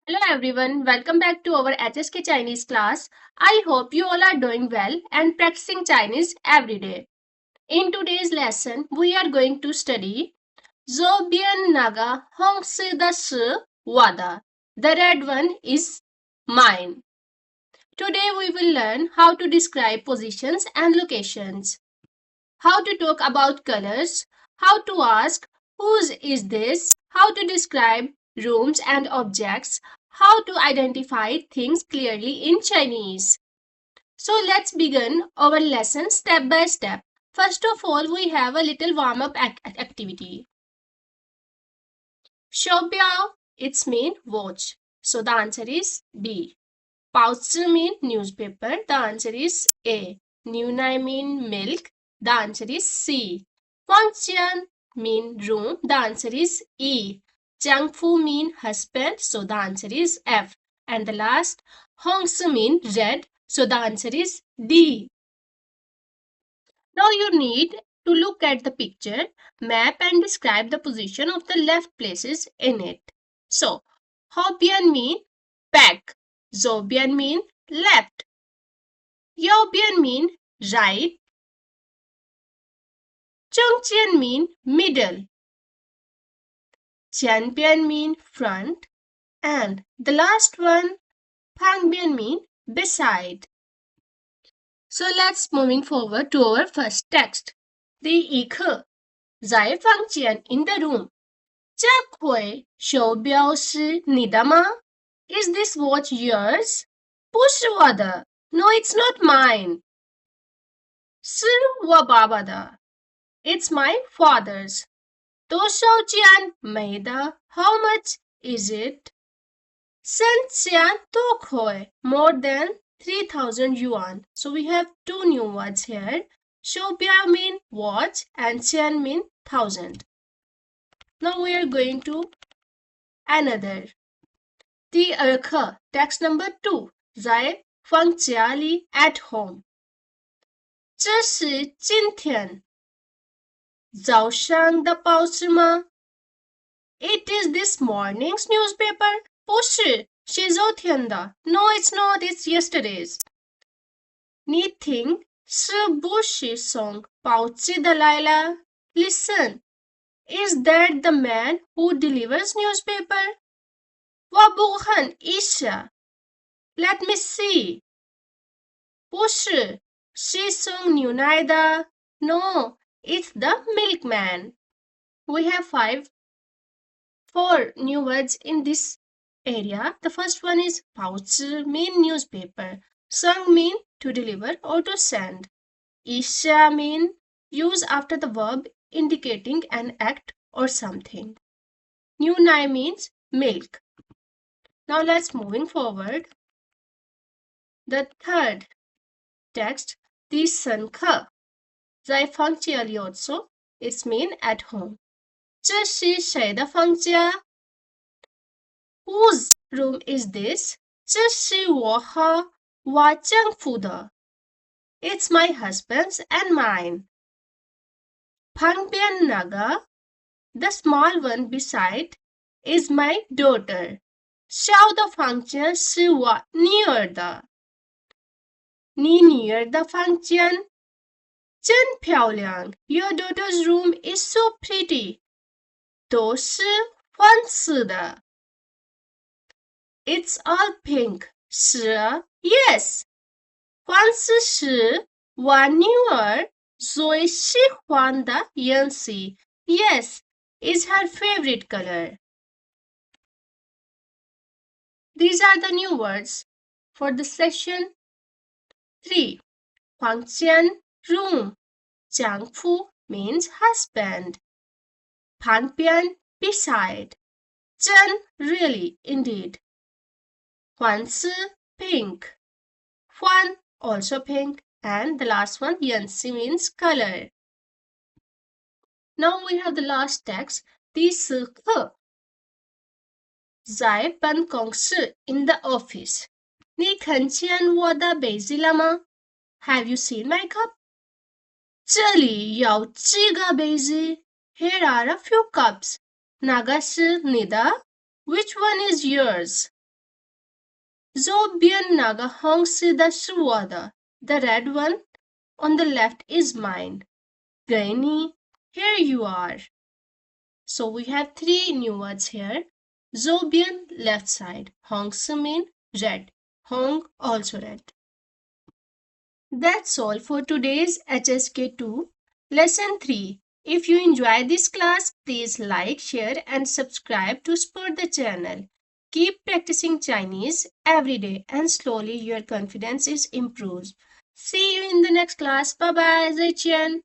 Hello everyone, welcome back to our HSK Chinese class. I hope you all are doing well and practicing Chinese every day. In today's lesson, we are going to study 左边那个红色的是我的. The red one is mine. Today we will learn how to describe positions and locations, how to talk about colors, how to ask whose is this, how to describe rooms and objects, how to identify things clearly in Chinese. So let's begin our lesson step by step. First of all, we have a little warm-up activity. shǒubiāo, its mean watch. So the answer is B. bàozhǐ mean newspaper. The answer is A. niúnǎi mean milk. The answer is C. fángjiān mean room. The answer is E. Jiangfu mean husband. So the answer is F. And the last, hóngsè mean red. So the answer is D. Now you need to look at the picture, map and describe the position of the left places in it. So, hóubiān mean back. Zuǒbiān mean left. Yǒubiān mean right. zhengjiān mean middle. jianbiān mean front. And the last one, fángjiān mean beside. So let's moving forward to our first text. 第一课，在房间 in the room. 这块手表是你的吗？ Is this watch yours? 不是我的。No, it's not mine. 是我爸爸的。It's my father's. 多少钱买的？ How much is it? 三千多块 more than 3,000 yuan. So we have two new words here. shǒubiāo mean watch and qian mean 1,000. Now we are going to another. 第二课 text number 2. 在房间里 at home. 这是今天早上的报纸吗？ It is this morning's newspaper. 不是，是昨天的。No, it's not. It's yesterday's. 你听，是不是送报纸的来了？ Listen, is that the man who delivers newspaper? 我不很意识。Let me see. 不是，是送牛奶的。No, it's the milkman. We have four new words in this area. The first one is 报纸 mean newspaper. Sung mean to deliver or to send. Isha mean use after the verb indicating an act or something. niúnǎi means milk. Now let's moving forward. The third text, 第三课，在房间里 also, it's mean at home. 这是谁的房间？ Whose room is this? 这是我和我丈夫的。It's my husband's and mine. 旁边那个 the small one beside, is my daughter. 小的房间是我女儿的。你女儿的房间真漂亮。Your daughter's room is so pretty. 都是黄色的。It's all pink. 是 Yes. 黄色是我女儿最喜欢的颜色。Yes, is her favorite color. These are the new words for the session 3. 房间 room. 丈夫 means husband. 旁边 beside. 真 really, indeed. 黄色 pink. 黄 also pink. And the last one 颜色 means color. Now we have the last text. 第四课，在办公室 in the office. 你看见我的杯子了吗？ Have you seen my cup? 这里有几个杯子？ Here are a few cups. 哪个是你的？ Which one is yours? 左边那个红色的是我的. The red one on the left is mine. Granny, here you are. So we have three new words here. Zuǒbiān, left side. Hóngsè mean red. Hong also red. That's all for today's HSK2 Lesson 3. If you enjoy this class, please like, share and subscribe to support the channel. Keep practicing Chinese every day and slowly your confidence is improves. See you in the next class. Bye bye, Zaiqian.